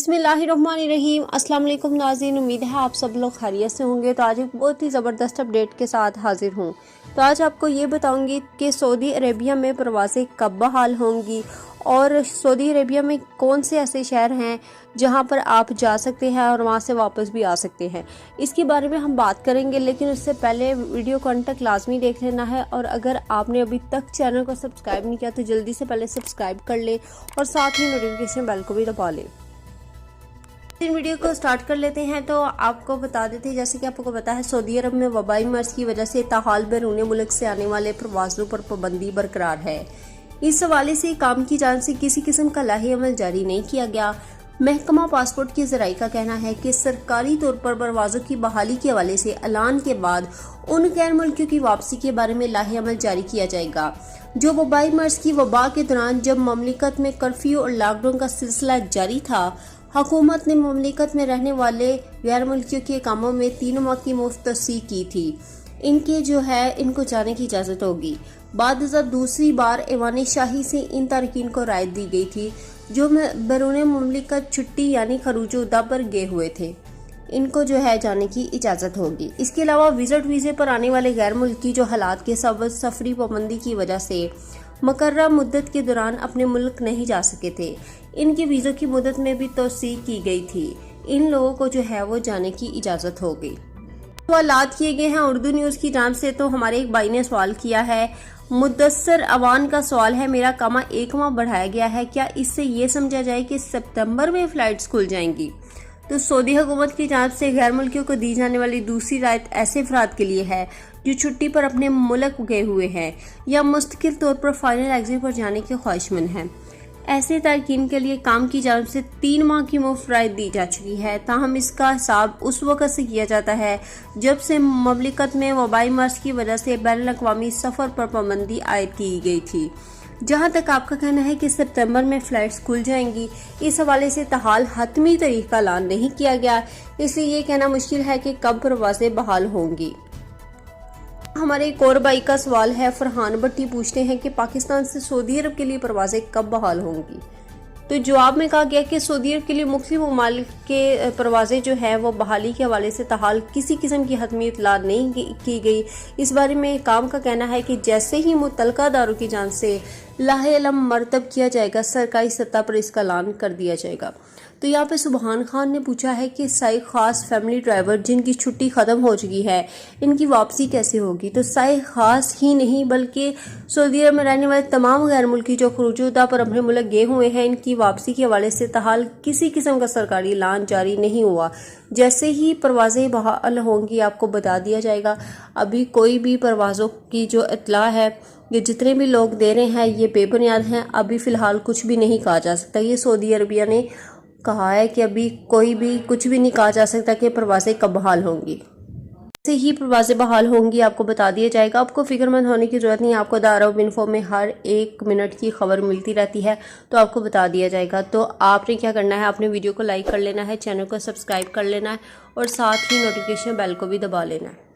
बिस्मिल्लाहिर्रहमानिर्रहीम। अस्सलाम वालेकुम नाज़रीन, उम्मीद है आप सब लोग खैरियत से होंगे। तो आज एक बहुत ही ज़बरदस्त अपडेट के साथ हाजिर हूँ। तो आज आपको ये बताऊंगी कि सऊदी अरेबिया में प्रवासी कब बहाल होंगी और सऊदी अरेबिया में कौन से ऐसे शहर हैं जहाँ पर आप जा सकते हैं और वहाँ से वापस भी आ सकते हैं। इसके बारे में हम बात करेंगे, लेकिन उससे पहले वीडियो को अंत तक लाजमी देख लेना है। और अगर आपने अभी तक चैनल को सब्सक्राइब नहीं किया तो जल्दी से पहले सब्सक्राइब कर ले और साथ ही नोटिफिकेशन बेल को भी दबा ले। इन वीडियो को स्टार्ट कर लेते हैं। तो आपको बता देते हैं, जैसे कि आपको पता है, सऊदी अरब में वबाई मर्ज की वजह से ताहाल बैरून मुल्क से आने वाले प्रवासियों पर पाबंदी बरकरार है। इस हवाले से काम की जांच से किसी किस्म का लाही अमल जारी नहीं किया गया। महकमा पासपोर्ट के ज़राए का कहना है कि सरकारी तौर पर परवाज़ों की बहाली के हवाले से ऐलान के बाद उन गैर मुल्कियों की वापसी के बारे में लाही अमल जारी किया जाएगा। जो वबाई मर्ज की वबा के दौरान जब ममलिकत में कर्फ्यू और लॉकडाउन का सिलसिला जारी था, हुकूमत ने ममलिकत में रहने वाले गैर मुल्कियों के कामों में 3 माह की मुफ्त तोसीक की थी। इनको जाने की इजाज़त होगी। बाद दूसरी बार ऐवान शाही से इन तारकीन को रायत दी गई थी जो बैरून ममलिकत छुट्टी यानी खरूज उदा पर गए हुए थे। इनको जाने की इजाज़त होगी। इसके अलावा विजिट वीज़े पर आने वाले गैर मुल्की जो हालात के सबब सफरी पाबंदी की वजह से मुकर्रर मुद्दत के दौरान अपने मुल्क नहीं जा सके थे, इनके वीज़ों की मुद्दत में भी तोसीक की गई थी। इन लोगों को वो जाने की इजाज़त हो गई। सवालात किए गए हैं उर्दू न्यूज़ की जानिब से। तो हमारे एक भाई ने सवाल किया है, मुदस्सर अवान का सवाल है, मेरा कामा 1 माह बढ़ाया गया है, क्या इससे ये समझा जाए कि सितंबर में फ़्लाइट्स खुल जाएंगी? तो सऊदी हुकूमत की जानिब से गैर मुल्कियों को दी जाने वाली दूसरी रायत ऐसे अफराद के लिए है जो छुट्टी पर अपने मुल्क गए हुए हैं या मुस्तकिल तौर पर फाइनल एग्जिट पर जाने के ख्वाहिशमंद हैं। ऐसे तारकीन के लिए काम की जानिब से 3 माह की मुफ्त रायत दी जा चुकी है। ताहम इसका हिसाब उस वक़्त से किया जाता है जब से ममलिकत में वबाई मर्ज की वजह से बैनुल-अक़वामी सफ़र पर पाबंदी आयद की गई थी। जहां तक आपका कहना है कि सितंबर में फ़्लाइट्स खुल जाएंगी, इस हवाले से ताहाल हतमी तारीख का ऐलान नहीं किया गया, इसलिए ये कहना मुश्किल है कि कब परवाज़ें बहाल होंगी। हमारे एक और भाई का सवाल है, फरहान भट्टी पूछते हैं कि पाकिस्तान से सऊदी अरब के लिए परवाज़ें कब बहाल होंगी? तो जवाब में कहा गया कि सऊदी अरब के लिए मुख्तलिफ ममालिक के परवाज़ें वो बहाली के हवाले से ताहाल किसी किस्म की हतमी इतला नहीं की गई। इस बारे में काम का कहना है कि जैसे ही मुतलका दारों की जानिब से लाहे अलम मरतब किया जाएगा, सरकारी सतह पर इसका ऐलान कर दिया जाएगा। तो यहाँ पे सुबहान खान ने पूछा है कि साई खास फैमिली ड्राइवर जिनकी छुट्टी ख़त्म हो चुकी है, इनकी वापसी कैसे होगी? तो साई खास ही नहीं बल्कि सऊदी अरब में रहने वाले तमाम गैर मुल्की जो खरूजुदा पर अपने मुल्क गए हुए हैं, इनकी वापसी के हवाले से ताहाल किसी किस्म का सरकारी ऐलान जारी नहीं हुआ। जैसे ही परवाज़ें बहाल होंगी आपको बता दिया जाएगा। अभी कोई भी परवाज़ों की जो इतला है, ये जितने भी लोग दे रहे हैं ये बेबुनियाद हैं। अभी फ़िलहाल कुछ भी नहीं कहा जा सकता। ये सऊदी अरबिया ने कहा है कि अभी कोई भी कुछ भी नहीं कहा जा सकता कि परवाज़ें कब बहाल होंगी। जैसे ही परवाज़ें बहाल होंगी आपको बता दिया जाएगा। आपको फिक्रमंद होने की ज़रूरत नहीं, आपको द अरब इन्फो में हर 1 मिनट की खबर मिलती रहती है, तो आपको बता दिया जाएगा। तो आपने क्या करना है, आपने वीडियो को लाइक कर लेना है, चैनल को सब्सक्राइब कर लेना है और साथ ही नोटिफिकेशन बेल को भी दबा लेना है।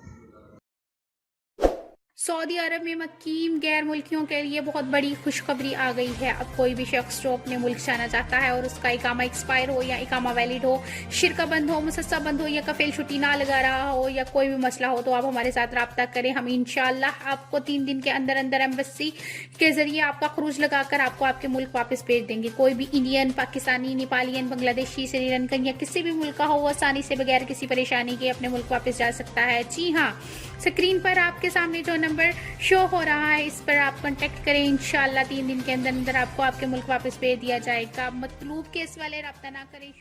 सऊदी अरब में मकीम गैर मुल्कियों के लिए बहुत बड़ी खुशखबरी आ गई है। अब कोई भी शख्स जो अपने मुल्क जाना चाहता है और उसका इकामा एक्सपायर हो या इकामा वैलिड हो, शिरका बंद हो, मुसस्सा बंद हो या कफील छुट्टी ना लगा रहा हो या कोई भी मसला हो, तो आप हमारे साथ रब्ता करें। हम इंशाअल्लाह आपको 3 दिन के अंदर अंदर एम्बेसी के जरिए आपका खरूज लगाकर आपको आपके मुल्क वापस भेज देंगे। कोई भी इंडियन, पाकिस्तानी, नेपालियन, बांग्लादेशी, श्रीलंकन या किसी भी मुल्क का हो, वो आसानी से बगैर किसी परेशानी के अपने मुल्क वापस जा सकता है। जी हाँ, स्क्रीन पर आपके सामने जो नंबर शो हो रहा है, इस पर आप कांटेक्ट करें। इंशाअल्लाह 3 दिन के अंदर अंदर आपको आपके मुल्क वापस भेज दिया जाएगा। मतलूब केस वाले रब्ता ना करें।